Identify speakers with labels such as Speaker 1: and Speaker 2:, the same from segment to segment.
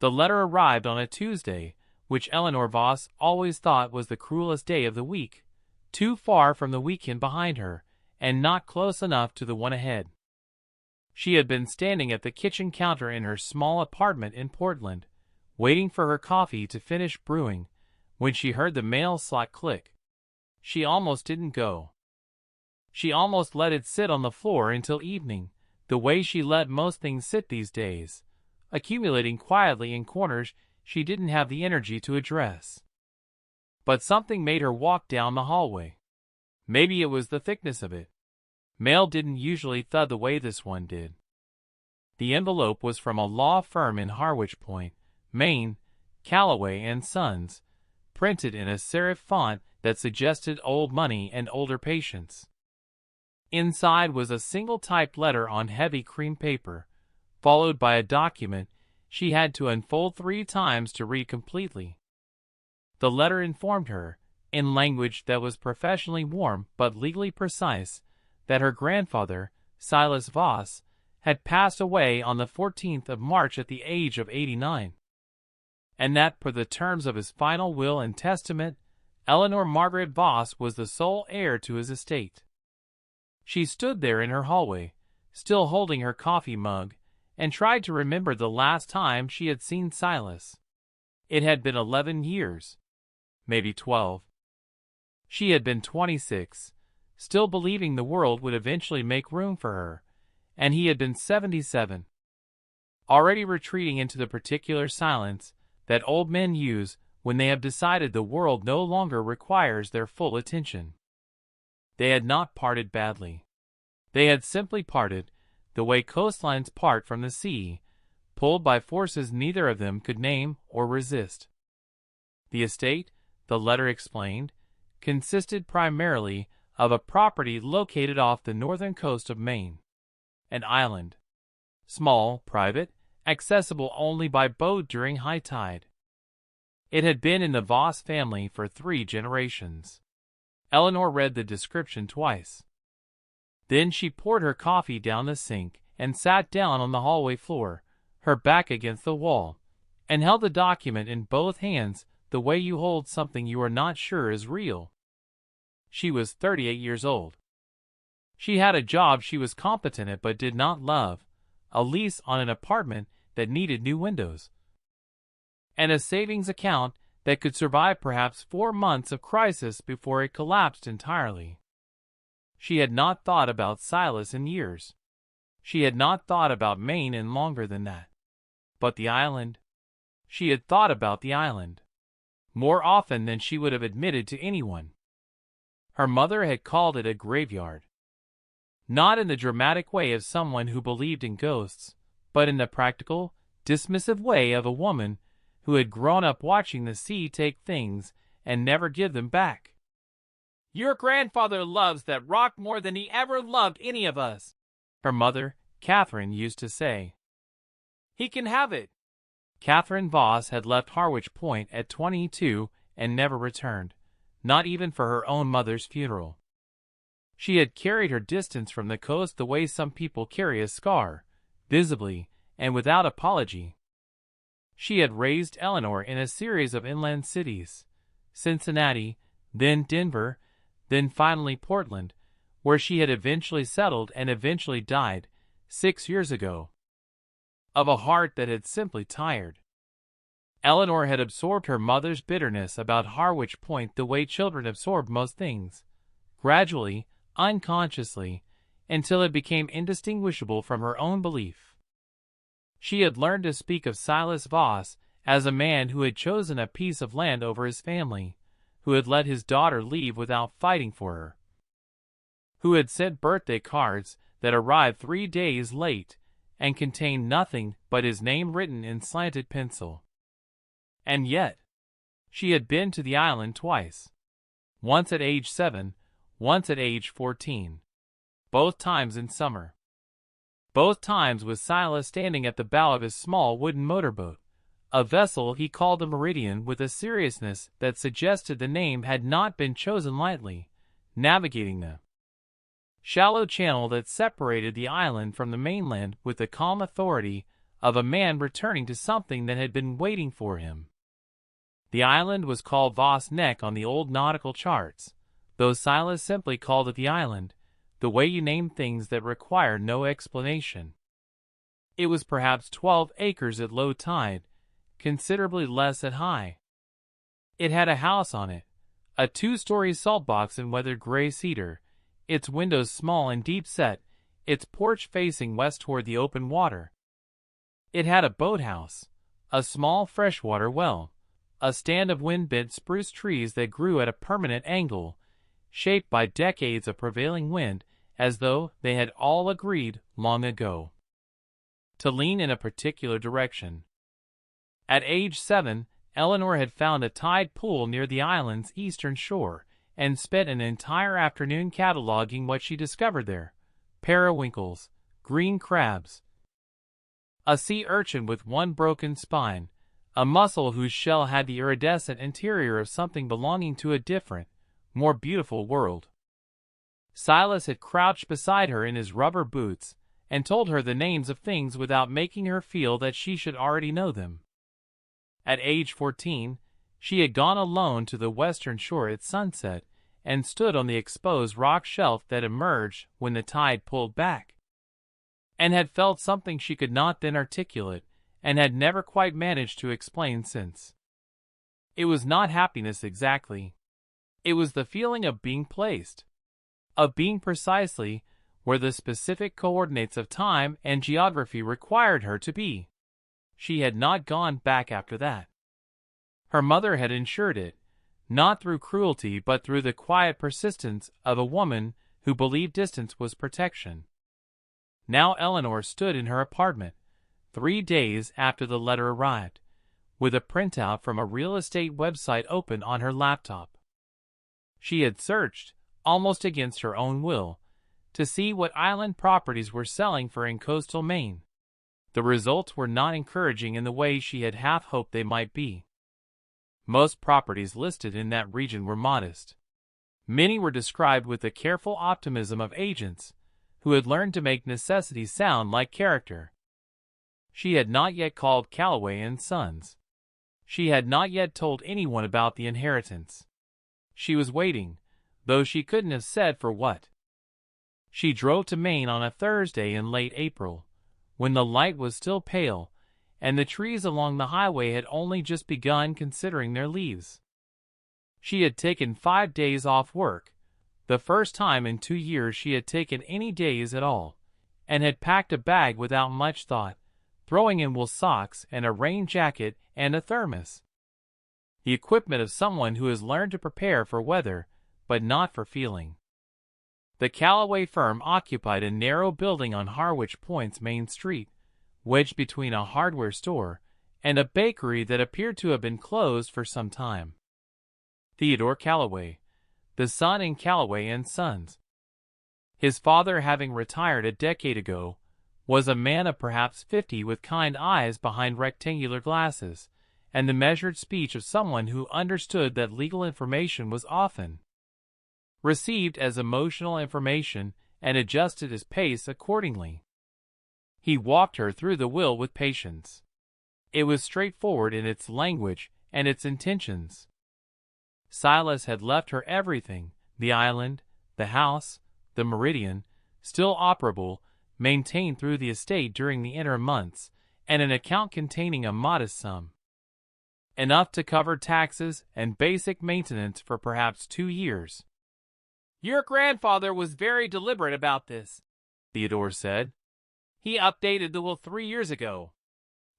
Speaker 1: The letter arrived on a Tuesday, which Eleanor Voss always thought was the cruelest day of the week, too far from the weekend behind her, and not close enough to the one ahead. She had been standing at the kitchen counter in her small apartment in Portland, waiting for her coffee to finish brewing, when she heard the mail slot click. She almost didn't go. She almost let it sit on the floor until evening, the way she let most things sit these days, accumulating quietly in corners she didn't have the energy to address. But something made her walk down the hallway. Maybe it was the thickness of it. Mail didn't usually thud the way this one did. The envelope was from a law firm in Harwich Point, Maine, Callaway and Sons, printed in a serif font that suggested old money and older patience. Inside was a single typed letter on heavy cream paper, followed by a document she had to unfold 3 times to read completely. The letter informed her, in language that was professionally warm but legally precise, that her grandfather, Silas Voss, had passed away on the 14th of March at the age of 89, and that per the terms of his final will and testament, Eleanor Margaret Voss was the sole heir to his estate. She stood there in her hallway, still holding her coffee mug, and tried to remember the last time she had seen Silas. It had been 11 years, maybe 12. She had been 26, still believing the world would eventually make room for her, and he had been 77, already retreating into the particular silence that old men use when they have decided the world no longer requires their full attention. They had not parted badly. They had simply parted the way coastlines part from the sea, pulled by forces neither of them could name or resist. The estate, the letter explained, consisted primarily of a property located off the northern coast of Maine. An island. Small, private, accessible only by boat during high tide. It had been in the Voss family for 3 generations. Eleanor read the description twice. Then she poured her coffee down the sink and sat down on the hallway floor, her back against the wall, and held the document in both hands the way you hold something you are not sure is real. She was 38 years old. She had a job she was competent at but did not love, a lease on an apartment that needed new windows, and a savings account that could survive perhaps 4 months of crisis before it collapsed entirely. She had not thought about Silas in years. She had not thought about Maine in longer than that. But the island? She had thought about the island. More often than she would have admitted to anyone. Her mother had called it a graveyard. Not in the dramatic way of someone who believed in ghosts, but in the practical, dismissive way of a woman who had grown up watching the sea take things and never give them back. "Your grandfather loves that rock more than he ever loved any of us," her mother, Catherine, used to say. "He can have it." Catherine Voss had left Harwich Point at 22 and never returned, not even for her own mother's funeral. She had carried her distance from the coast the way some people carry a scar, visibly and without apology. She had raised Eleanor in a series of inland cities, Cincinnati, then Denver, then finally Portland, where she had eventually settled and eventually died, 6 years ago, of a heart that had simply tired. Eleanor had absorbed her mother's bitterness about Harwich Point the way children absorb most things, gradually, unconsciously, until it became indistinguishable from her own belief. She had learned to speak of Silas Voss as a man who had chosen a piece of land over his family, who had let his daughter leave without fighting for her, who had sent birthday cards that arrived 3 days late and contained nothing but his name written in slanted pencil. And yet, she had been to the island twice. Once at age 7, once at age 14. Both times in summer. Both times with Silas standing at the bow of his small wooden motorboat, a vessel he called the Meridian with a seriousness that suggested the name had not been chosen lightly, navigating the shallow channel that separated the island from the mainland with the calm authority of a man returning to something that had been waiting for him. The island was called Voss Neck on the old nautical charts, though Silas simply called it the island, the way you name things that require no explanation. It was perhaps 12 acres at low tide, considerably less at high. It had a house on it, a 2-story salt box in weathered gray cedar, its windows small and deep set, its porch facing west toward the open water. It had a boathouse, a small freshwater well, a stand of wind-bent spruce trees that grew at a permanent angle, shaped by decades of prevailing wind, as though they had all agreed long ago to lean in a particular direction. At age 7, Eleanor had found a tide pool near the island's eastern shore, and spent an entire afternoon cataloging what she discovered there: periwinkles, green crabs, a sea urchin with one broken spine, a mussel whose shell had the iridescent interior of something belonging to a different, more beautiful world. Silas had crouched beside her in his rubber boots, and told her the names of things without making her feel that she should already know them. At age 14, she had gone alone to the western shore at sunset, and stood on the exposed rock shelf that emerged when the tide pulled back, and had felt something she could not then articulate, and had never quite managed to explain since. It was not happiness exactly. It was the feeling of being placed, of being precisely where the specific coordinates of time and geography required her to be. She had not gone back after that. Her mother had ensured it, not through cruelty but through the quiet persistence of a woman who believed distance was protection. Now Eleanor stood in her apartment, 3 days after the letter arrived, with a printout from a real estate website open on her laptop. She had searched, almost against her own will, to see what island properties were selling for in coastal Maine. The results were not encouraging in the way she had half hoped they might be. Most properties listed in that region were modest. Many were described with the careful optimism of agents who had learned to make necessity sound like character. She had not yet called Callaway and Sons. She had not yet told anyone about the inheritance. She was waiting, though she couldn't have said for what. She drove to Maine on a Thursday in late April, when the light was still pale, and the trees along the highway had only just begun considering their leaves. She had taken 5 days off work, the first time in 2 years she had taken any days at all, and had packed a bag without much thought, throwing in wool socks and a rain jacket and a thermos. The equipment of someone who has learned to prepare for weather, but not for feeling. The Callaway firm occupied a narrow building on Harwich Point's main street, wedged between a hardware store and a bakery that appeared to have been closed for some time. Theodore Callaway, the son in Callaway and Sons, his father having retired a decade ago, was a man of perhaps 50 with kind eyes behind rectangular glasses, and the measured speech of someone who understood that legal information was often received as emotional information and adjusted his pace accordingly. He walked her through the will with patience. It was straightforward in its language and its intentions. Silas had left her everything: the island, the house, the Meridian, still operable, maintained through the estate during the interim months, and an account containing a modest sum, enough to cover taxes and basic maintenance for perhaps 2 years. "Your grandfather was very deliberate about this," Theodore said. "He updated the will 3 years ago.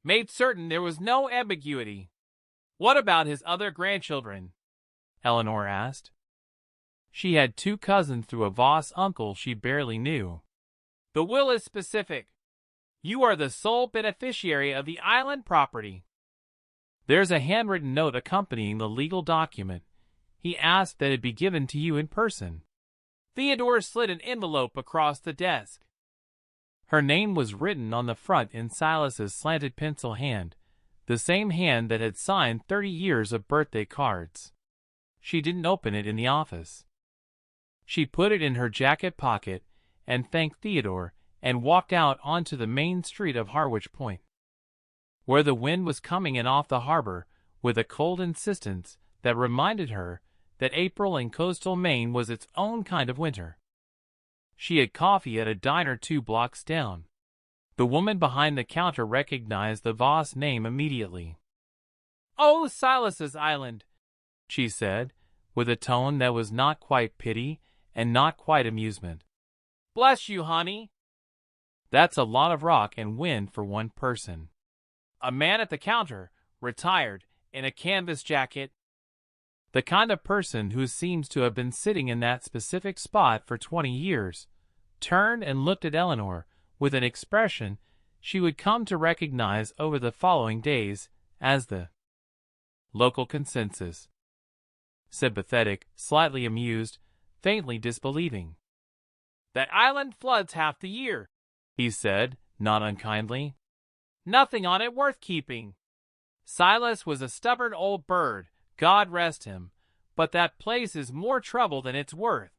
Speaker 1: Made certain there was no ambiguity." "What about his other grandchildren?" Eleanor asked. She had 2 cousins through a Voss uncle she barely knew. "The will is specific. You are the sole beneficiary of the island property. There's a handwritten note accompanying the legal document. He asked that it be given to you in person." Theodore slid an envelope across the desk. Her name was written on the front in Silas's slanted pencil hand, the same hand that had signed 30 years of birthday cards. She didn't open it in the office. She put it in her jacket pocket and thanked Theodore and walked out onto the main street of Harwich Point. where the wind was coming in off the harbor with a cold insistence that reminded her that April in coastal Maine was its own kind of winter. She had coffee at a diner 2 blocks down. The woman behind the counter recognized the Voss name immediately. "Oh, Silas's Island," she said, with a tone that was not quite pity and not quite amusement. "Bless you, honey. That's a lot of rock and wind for one person." A man at the counter, retired, in a canvas jacket, the kind of person who seems to have been sitting in that specific spot for 20 years, turned and looked at Eleanor with an expression she would come to recognize over the following days as the local consensus. Sympathetic, slightly amused, faintly disbelieving. "That island floods half the year," he said, not unkindly. "Nothing on it worth keeping. Silas was a stubborn old bird, God rest him, but that place is more trouble than it's worth.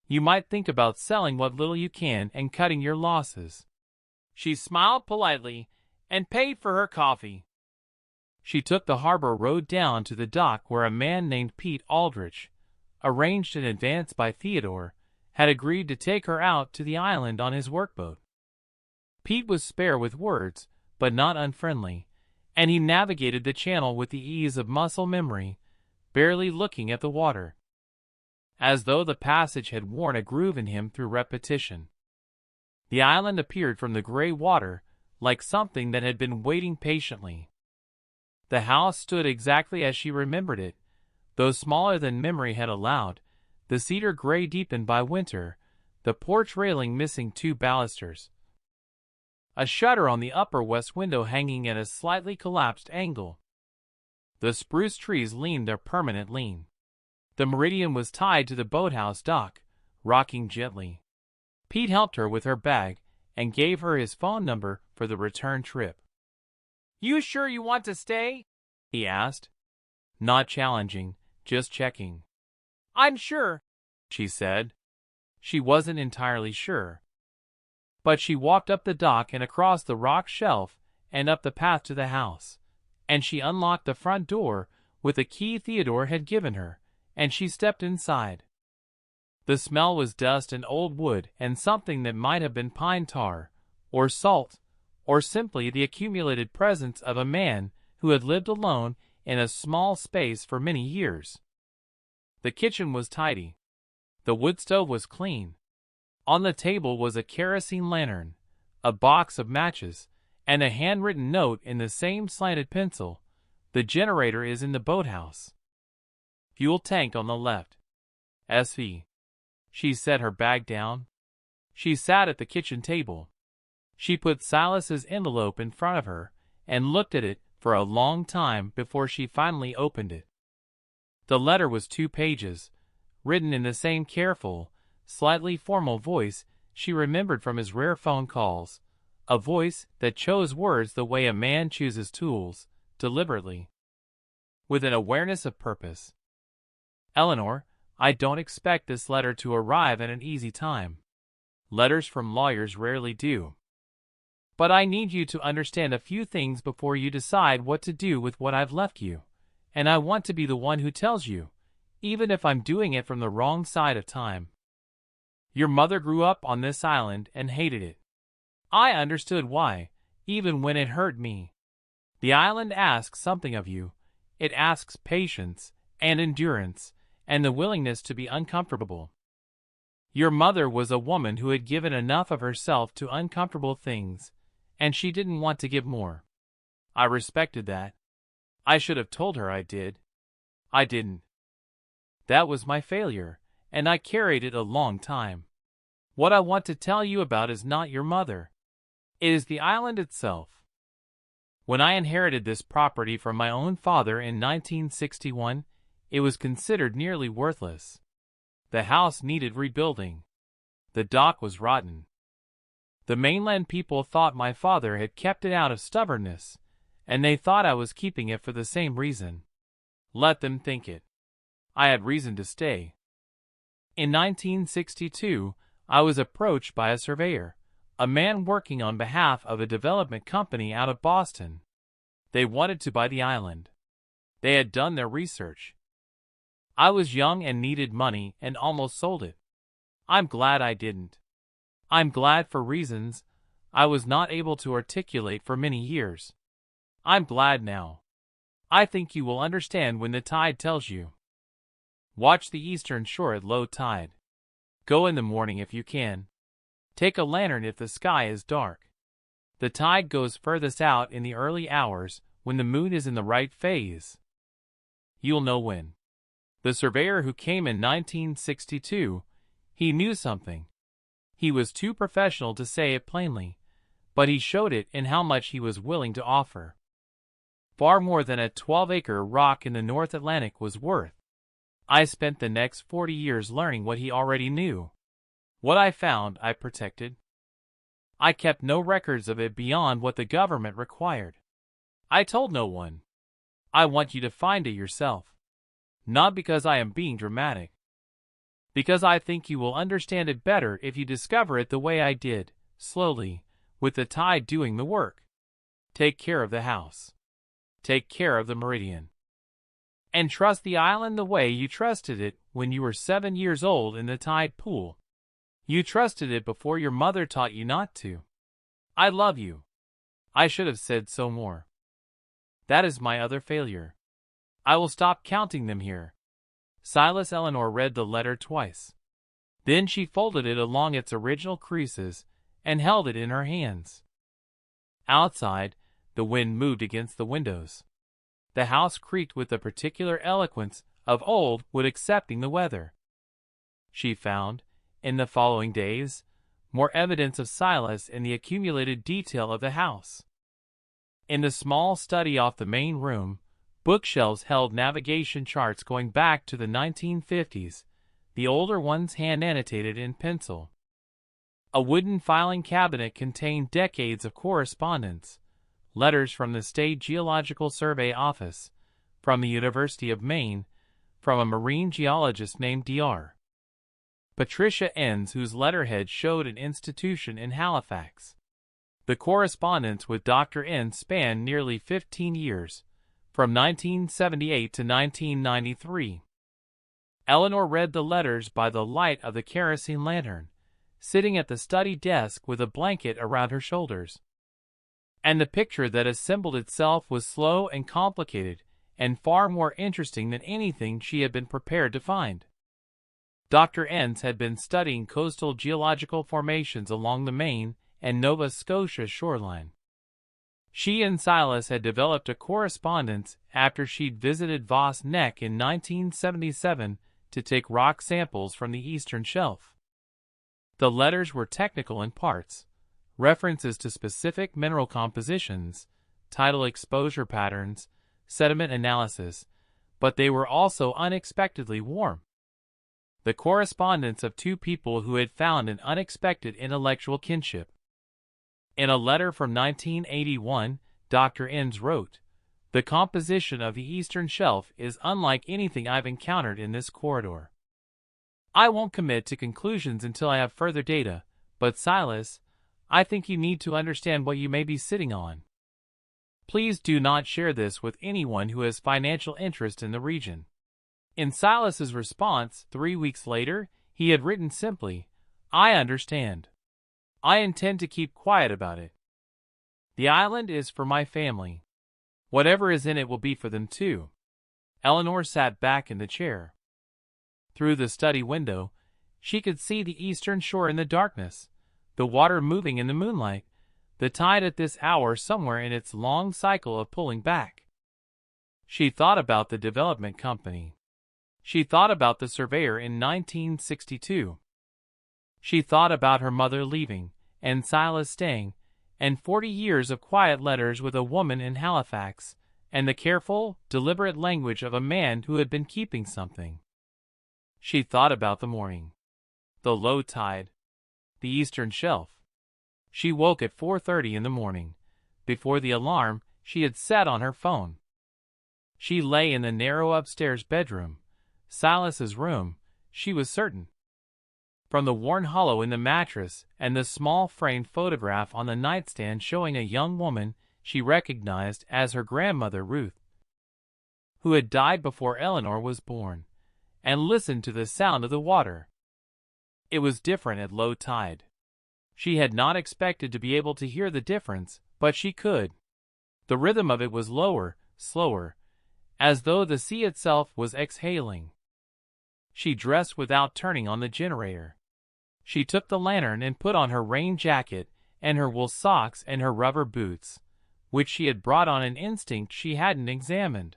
Speaker 1: You might think about selling what little you can and cutting your losses." She smiled politely and paid for her coffee. She took the harbor road down to the dock where a man named Pete Aldrich, arranged in advance by Theodore, had agreed to take her out to the island on his workboat. Pete was spare with words, but not unfriendly, and he navigated the channel with the ease of muscle memory, barely looking at the water, as though the passage had worn a groove in him through repetition. The island appeared from the gray water like something that had been waiting patiently. The house stood exactly as she remembered it, though smaller than memory had allowed, the cedar gray deepened by winter, the porch railing missing 2 balusters, a shutter on the upper west window hanging at a slightly collapsed angle. The spruce trees leaned their permanent lean. The Meridian was tied to the boathouse dock, rocking gently. Pete helped her with her bag and gave her his phone number for the return trip. "You sure you want to stay?" he asked. Not challenging, just checking. "I'm sure," she said. She wasn't entirely sure. But she walked up the dock and across the rock shelf and up the path to the house, and she unlocked the front door with a key Theodore had given her, and she stepped inside. The smell was dust and old wood and something that might have been pine tar, or salt, or simply the accumulated presence of a man who had lived alone in a small space for many years. The kitchen was tidy. The wood stove was clean. On the table was a kerosene lantern, a box of matches, and a handwritten note in the same slanted pencil. "The generator is in the boathouse. Fuel tank on the left. SV." She set her bag down. She sat at the kitchen table. She put Silas's envelope in front of her and looked at it for a long time before she finally opened it. The letter was 2 pages, written in the same careful, slightly formal voice she remembered from his rare phone calls, a voice that chose words the way a man chooses tools, deliberately, with an awareness of purpose. "Eleanor, I don't expect this letter to arrive at an easy time. Letters from lawyers rarely do. But I need you to understand a few things before you decide what to do with what I've left you, and I want to be the one who tells you, even if I'm doing it from the wrong side of time. Your mother grew up on this island and hated it. I understood why, even when it hurt me. The island asks something of you. It asks patience and endurance and the willingness to be uncomfortable. Your mother was a woman who had given enough of herself to uncomfortable things, and she didn't want to give more. I respected that. I should have told her I did. I didn't. That was my failure, and I carried it a long time. What I want to tell you about is not your mother. It is the island itself. When I inherited this property from my own father in 1961, it was considered nearly worthless. The house needed rebuilding. The dock was rotten. The mainland people thought my father had kept it out of stubbornness, and they thought I was keeping it for the same reason. Let them think it. I had reason to stay. In 1962, I was approached by a surveyor, a man working on behalf of a development company out of Boston. They wanted to buy the island. They had done their research. I was young and needed money and almost sold it. I'm glad I didn't. I'm glad for reasons I was not able to articulate for many years. I'm glad now. I think you will understand when the tide tells you. Watch the eastern shore at low tide. Go in the morning if you can. Take a lantern if the sky is dark. The tide goes furthest out in the early hours when the moon is in the right phase. You'll know when. The surveyor who came in 1962, he knew something. He was too professional to say it plainly, but he showed it in how much he was willing to offer. Far more than a 12-acre rock in the North Atlantic was worth. I spent the next 40 years learning what he already knew. What I found, I protected. I kept no records of it beyond what the government required. I told no one. I want you to find it yourself. Not because I am being dramatic. Because I think you will understand it better if you discover it the way I did, slowly, with the tide doing the work. Take care of the house. Take care of the meridian. And trust the island the way you trusted it when you were 7 years old in the tide pool. You trusted it before your mother taught you not to. I love you. I should have said so more. That is my other failure. I will stop counting them here. Silas Eleanor read the letter twice. Then she folded it along its original creases and held it in her hands. Outside, the wind moved against the windows. The house creaked with the particular eloquence of old wood accepting the weather. She found, in the following days, more evidence of Silas in the accumulated detail of the house. In the small study off the main room, bookshelves held navigation charts going back to the 1950s, the older ones hand-annotated in pencil. A wooden filing cabinet contained decades of correspondence, letters from the State Geological Survey Office, from the University of Maine, from a marine geologist named Dr. Patricia Enns, whose letterhead showed an institution in Halifax. The correspondence with Dr. Enns spanned nearly 15 years, from 1978 to 1993. Eleanor read the letters by the light of the kerosene lantern, sitting at the study desk with a blanket around her shoulders. And the picture that assembled itself was slow and complicated, and far more interesting than anything she had been prepared to find. Dr. Enns had been studying coastal geological formations along the Maine and Nova Scotia shoreline. She and Silas had developed a correspondence after she'd visited Voss Neck in 1977 to take rock samples from the eastern shelf. The letters were technical in parts, references to specific mineral compositions, tidal exposure patterns, sediment analysis, but they were also unexpectedly warm. The correspondence of two people who had found an unexpected intellectual kinship. In a letter from 1981, Dr. Enns wrote, "The composition of the eastern shelf is unlike anything I've encountered in this corridor. I won't commit to conclusions until I have further data, but Silas, I think you need to understand what you may be sitting on. Please do not share this with anyone who has financial interest in the region." In Silas's response, 3 weeks later, he had written simply, "I understand. I intend to keep quiet about it. The island is for my family. Whatever is in it will be for them too." Eleanor sat back in the chair. Through the study window, she could see the eastern shore in the darkness, the water moving in the moonlight, the tide at this hour somewhere in its long cycle of pulling back. She thought about the development company. She thought about the surveyor in 1962. She thought about her mother leaving, and Silas staying, and 40 years of quiet letters with a woman in Halifax, and the careful, deliberate language of a man who had been keeping something. She thought about the morning. The low tide. The eastern shelf. She woke at 4:30 in the morning. Before the alarm, she had set on her phone. She lay in the narrow upstairs bedroom, Silas's room, she was certain. From the worn hollow in the mattress and the small framed photograph on the nightstand showing a young woman she recognized as her grandmother Ruth, who had died before Eleanor was born, and listened to the sound of the water. It was different at low tide. She had not expected to be able to hear the difference, but she could. The rhythm of it was lower, slower, as though the sea itself was exhaling. She dressed without turning on the generator. She took the lantern and put on her rain jacket and her wool socks and her rubber boots, which she had brought on an instinct she hadn't examined.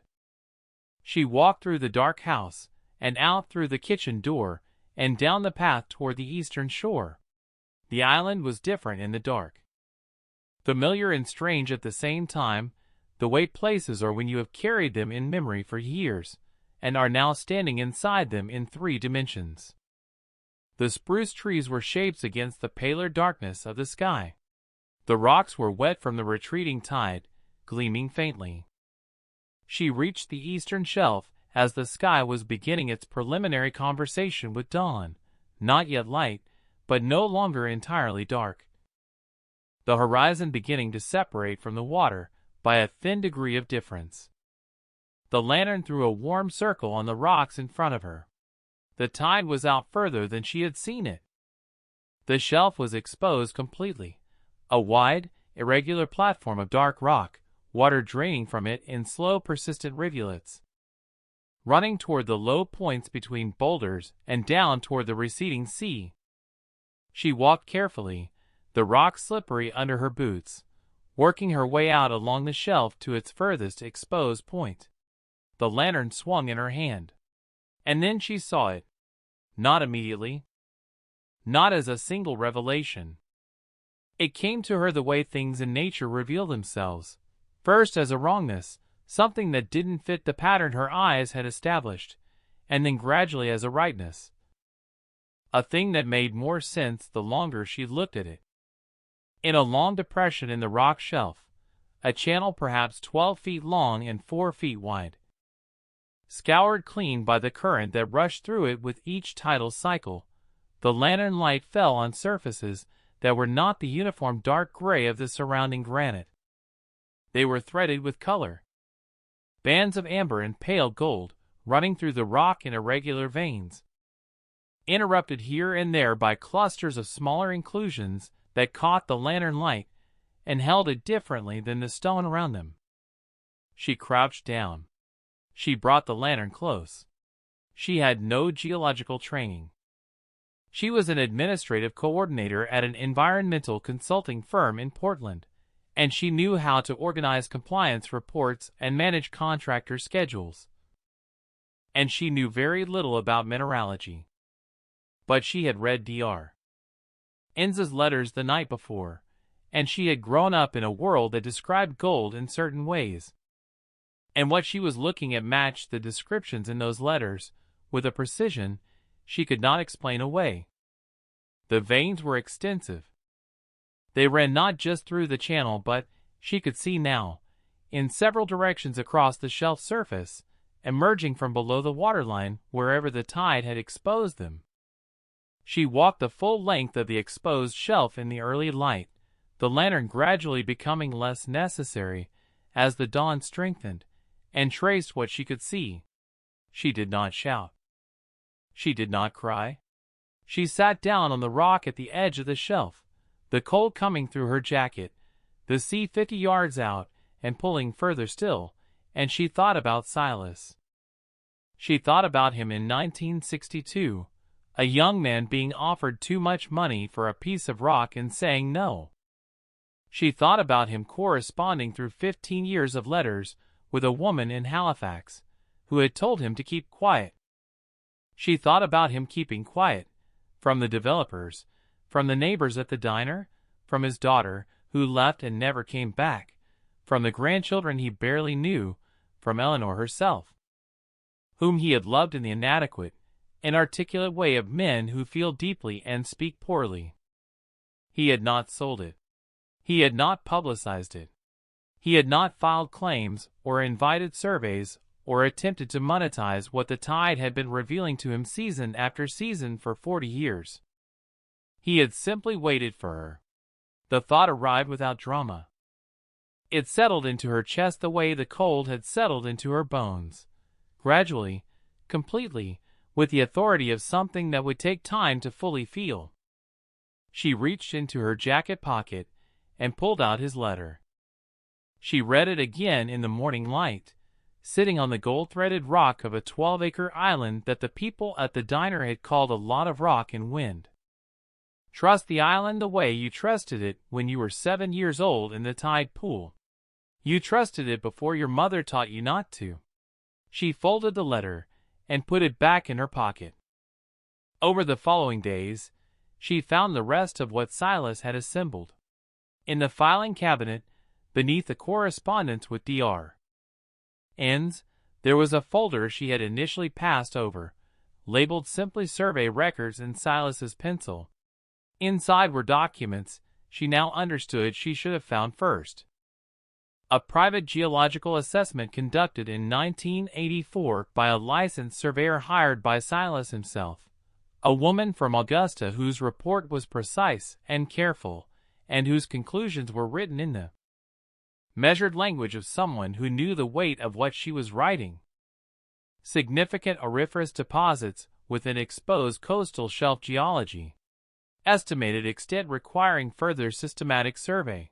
Speaker 1: She walked through the dark house, and out through the kitchen door, and down the path toward the eastern shore. The island was different in the dark. Familiar and strange at the same time, the way places are when you have carried them in memory for years, and are now standing inside them in 3 dimensions. The spruce trees were shapes against the paler darkness of the sky. The rocks were wet from the retreating tide, gleaming faintly. She reached the eastern shelf as the sky was beginning its preliminary conversation with dawn, not yet light, but no longer entirely dark. The horizon beginning to separate from the water by a thin degree of difference. The lantern threw a warm circle on the rocks in front of her. The tide was out further than she had seen it. The shelf was exposed completely, a wide, irregular platform of dark rock, water draining from it in slow, persistent rivulets, running toward the low points between boulders and down toward the receding sea. She walked carefully, the rock slippery under her boots, working her way out along the shelf to its furthest exposed point. The lantern swung in her hand. And then she saw it. Not immediately. Not as a single revelation. It came to her the way things in nature reveal themselves. First as a wrongness, something that didn't fit the pattern her eyes had established, and then gradually as a rightness. A thing that made more sense the longer she looked at it. In a long depression in the rock shelf, a channel perhaps 12 feet long and 4 feet wide, scoured clean by the current that rushed through it with each tidal cycle, the lantern light fell on surfaces that were not the uniform dark gray of the surrounding granite. They were threaded with color. Bands of amber and pale gold, running through the rock in irregular veins, interrupted here and there by clusters of smaller inclusions that caught the lantern light and held it differently than the stone around them. She crouched down. She brought the lantern close. She had no geological training. She was an administrative coordinator at an environmental consulting firm in Portland, and she knew how to organize compliance reports and manage contractor schedules. And she knew very little about mineralogy. But she had read Dr. Enza's letters the night before, and she had grown up in a world that described gold in certain ways. And what she was looking at matched the descriptions in those letters, with a precision she could not explain away. The veins were extensive. They ran not just through the channel but, she could see now, in several directions across the shelf surface, emerging from below the waterline wherever the tide had exposed them. She walked the full length of the exposed shelf in the early light, the lantern gradually becoming less necessary as the dawn strengthened, and traced what she could see. She did not shout. She did not cry. She sat down on the rock at the edge of the shelf, the cold coming through her jacket, the sea 50 yards out and pulling further still, and she thought about Silas. She thought about him in 1962, a young man being offered too much money for a piece of rock and saying no. She thought about him corresponding through 15 years of letters with a woman in Halifax, who had told him to keep quiet. She thought about him keeping quiet, from the developers, from the neighbors at the diner, from his daughter, who left and never came back, from the grandchildren he barely knew, from Eleanor herself, whom he had loved in the inadequate, inarticulate way of men who feel deeply and speak poorly. He had not sold it. He had not publicized it. He had not filed claims or invited surveys or attempted to monetize what the tide had been revealing to him season after season for 40 years. He had simply waited for her. The thought arrived without drama. It settled into her chest the way the cold had settled into her bones. Gradually, completely, with the authority of something that would take time to fully feel. She reached into her jacket pocket and pulled out his letter. She read it again in the morning light, sitting on the gold-threaded rock of a 12-acre island that the people at the diner had called a lot of rock and wind. Trust the island the way you trusted it when you were 7 years old in the tide pool. You trusted it before your mother taught you not to. She folded the letter and put it back in her pocket. Over the following days, she found the rest of what Silas had assembled. In the filing cabinet, beneath the correspondence with Dr. N's, there was a folder she had initially passed over, labeled simply Survey Records in Silas's pencil. Inside were documents she now understood she should have found first. A private geological assessment conducted in 1984 by a licensed surveyor hired by Silas himself, a woman from Augusta whose report was precise and careful, and whose conclusions were written in the measured language of someone who knew the weight of what she was writing. Significant auriferous deposits within exposed coastal shelf geology. Estimated extent requiring further systematic survey.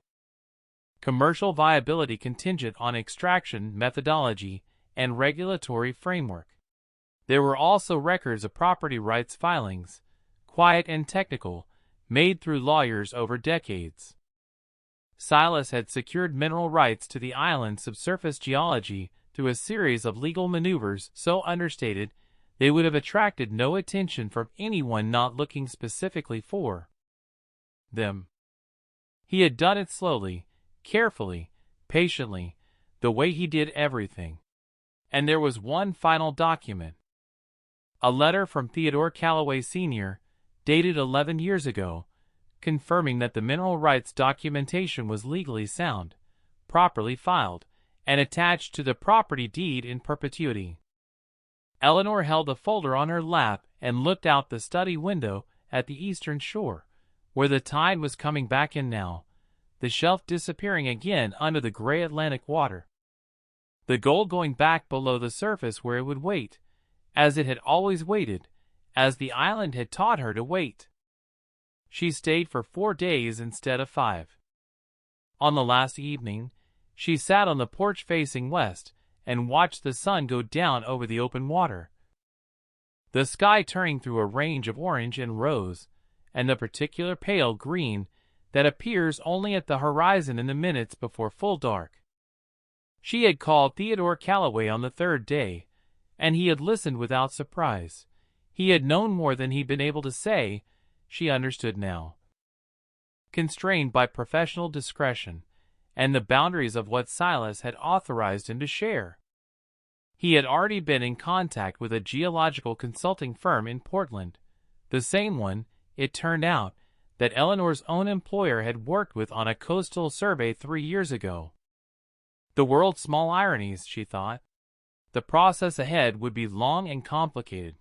Speaker 1: Commercial viability contingent on extraction methodology and regulatory framework. There were also records of property rights filings, quiet and technical, made through lawyers over decades. Silas had secured mineral rights to the island's subsurface geology through a series of legal maneuvers so understated they would have attracted no attention from anyone not looking specifically for them. He had done it slowly, carefully, patiently, the way he did everything. And there was one final document. A letter from Theodore Calloway Sr., dated 11 years ago, confirming that the mineral rights documentation was legally sound, properly filed, and attached to the property deed in perpetuity. Eleanor held the folder on her lap and looked out the study window at the eastern shore, where the tide was coming back in now, the shelf disappearing again under the gray Atlantic water. The gold going back below the surface where it would wait, as it had always waited, as the island had taught her to wait. She stayed for 4 days instead of 5. On the last evening, she sat on the porch facing west and watched the sun go down over the open water. The sky turning through a range of orange and rose, and the particular pale green that appears only at the horizon in the minutes before full dark. She had called Theodore Calloway on the 3rd day, and he had listened without surprise. He had known more than he'd been able to say, she understood now. Constrained by professional discretion, and the boundaries of what Silas had authorized him to share. He had already been in contact with a geological consulting firm in Portland, the same one, it turned out, that Eleanor's own employer had worked with on a coastal survey 3 years ago. The world's small ironies, she thought. The process ahead would be long and complicated.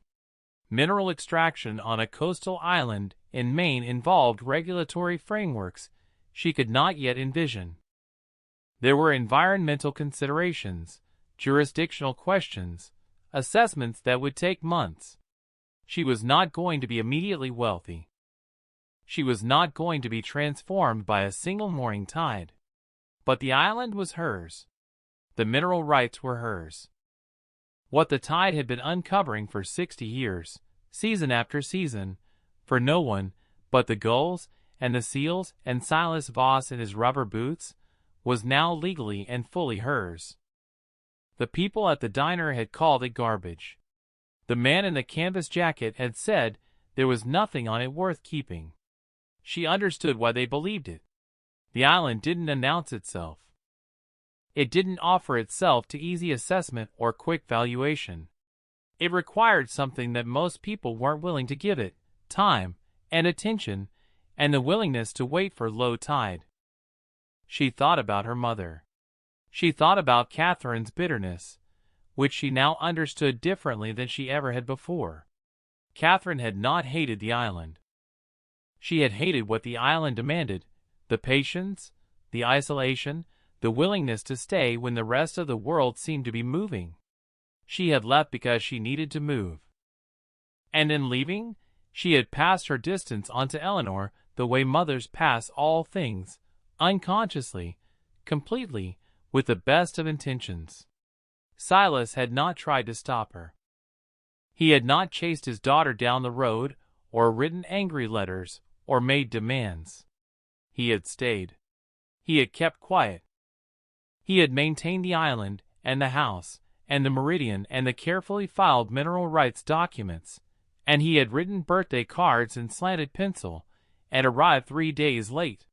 Speaker 1: Mineral extraction on a coastal island in Maine involved regulatory frameworks she could not yet envision. There were environmental considerations, jurisdictional questions, assessments that would take months. She was not going to be immediately wealthy. She was not going to be transformed by a single morning tide. But the island was hers. The mineral rights were hers. What the tide had been uncovering for 60 years, season after season, for no one but the gulls and the seals and Silas Voss in his rubber boots, was now legally and fully hers. The people at the diner had called it garbage. The man in the canvas jacket had said there was nothing on it worth keeping. She understood why they believed it. The island didn't announce itself. It didn't offer itself to easy assessment or quick valuation. It required something that most people weren't willing to give it: time and attention, and the willingness to wait for low tide. She thought about her mother. She thought about Catherine's bitterness, which she now understood differently than she ever had before. Catherine had not hated the island. She had hated what the island demanded: the patience, the isolation, the willingness to stay when the rest of the world seemed to be moving. She had left because she needed to move. And in leaving, she had passed her distance onto Eleanor the way mothers pass all things, unconsciously, completely, with the best of intentions. Silas had not tried to stop her. He had not chased his daughter down the road, or written angry letters, or made demands. He had stayed. He had kept quiet. He had maintained the island, and the house, and the meridian, and the carefully filed mineral rights documents, and he had written birthday cards in slanted pencil, and arrived 3 days late.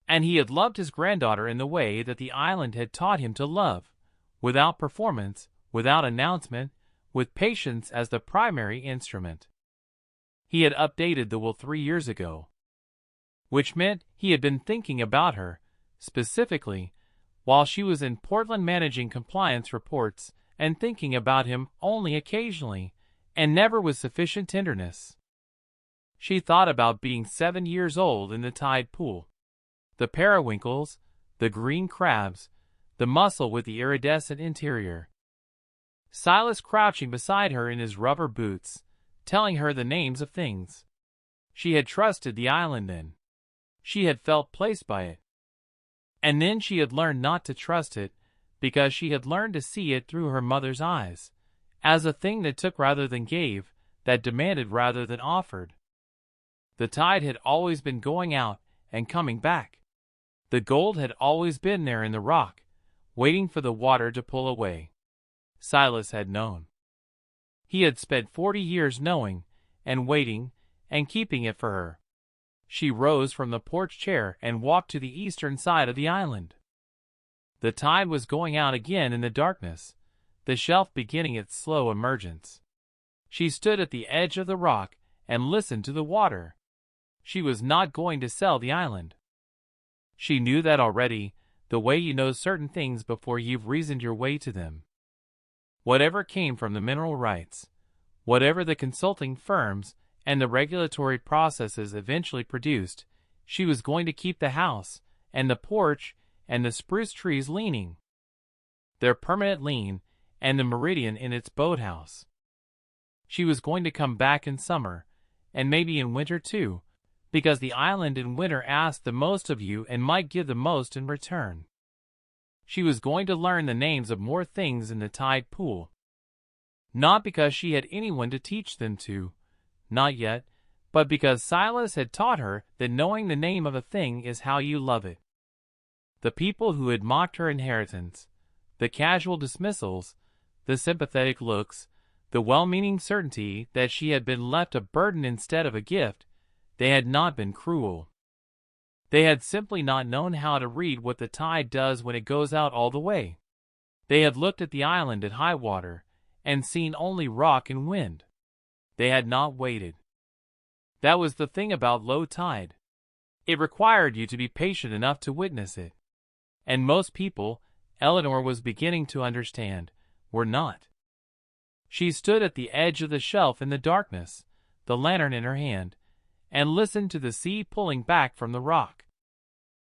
Speaker 1: And he had loved his granddaughter in the way that the island had taught him to love, without performance, without announcement, with patience as the primary instrument. He had updated the will 3 years ago, which meant he had been thinking about her, specifically, while she was in Portland managing compliance reports and thinking about him only occasionally, and never with sufficient tenderness. She thought about being 7 years old in the tide pool. The periwinkles, the green crabs, the mussel with the iridescent interior. Silas crouching beside her in his rubber boots, telling her the names of things. She had trusted the island then. She had felt placed by it. And then she had learned not to trust it, because she had learned to see it through her mother's eyes, as a thing that took rather than gave, that demanded rather than offered. The tide had always been going out and coming back. The gold had always been there in the rock, waiting for the water to pull away. Silas had known. He had spent 40 years knowing, and waiting, and keeping it for her. She rose from the porch chair and walked to the eastern side of the island. The tide was going out again in the darkness, the shelf beginning its slow emergence. She stood at the edge of the rock and listened to the water. She was not going to sell the island. She knew that already, the way you know certain things before you've reasoned your way to them. Whatever came from the mineral rights, whatever the consulting firms and the regulatory processes eventually produced, she was going to keep the house, and the porch, and the spruce trees leaning, their permanent lean, and the meridian in its boathouse. She was going to come back in summer, and maybe in winter too, because the island in winter asked the most of you and might give the most in return. She was going to learn the names of more things in the tide pool. Not because she had anyone to teach them to, not yet, but because Silas had taught her that knowing the name of a thing is how you love it. The people who had mocked her inheritance, the casual dismissals, the sympathetic looks, the well-meaning certainty that she had been left a burden instead of a gift, they had not been cruel. They had simply not known how to read what the tide does when it goes out all the way. They had looked at the island at high water and seen only rock and wind. They had not waited. That was the thing about low tide. It required you to be patient enough to witness it. And most people, Eleanor was beginning to understand, were not. She stood at the edge of the shelf in the darkness, the lantern in her hand, and listened to the sea pulling back from the rock.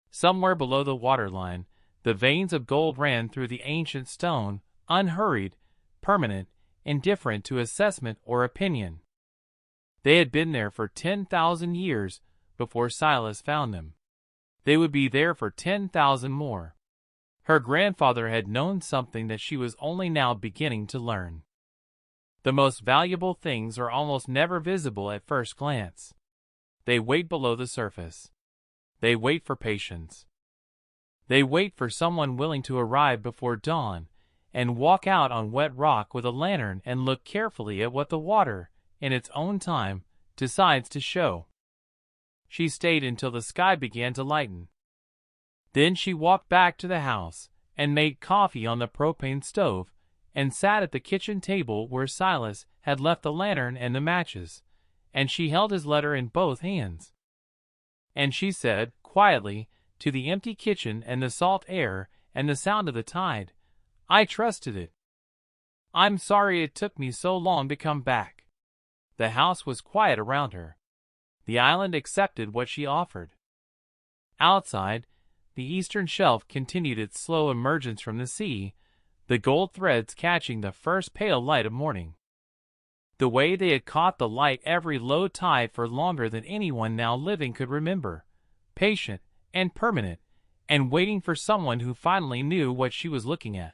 Speaker 1: Somewhere below the waterline, the veins of gold ran through the ancient stone, unhurried, permanent, indifferent to assessment or opinion. They had been there for 10,000 years before Silas found them. They would be there for 10,000 more. Her grandfather had known something that she was only now beginning to learn. The most valuable things are almost never visible at first glance. They wait below the surface. They wait for patience. They wait for someone willing to arrive before dawn and walk out on wet rock with a lantern and look carefully at what the water, in its own time, decides to show. She stayed until the sky began to lighten. Then she walked back to the house and made coffee on the propane stove and sat at the kitchen table where Silas had left the lantern and the matches, and she held his letter in both hands. And she said, quietly, to the empty kitchen and the salt air and the sound of the tide, "I trusted it. I'm sorry it took me so long to come back." The house was quiet around her. The island accepted what she offered. Outside, the eastern shelf continued its slow emergence from the sea, the gold threads catching the first pale light of morning. The way they had caught the light every low tide for longer than anyone now living could remember, patient and permanent, and waiting for someone who finally knew what she was looking at.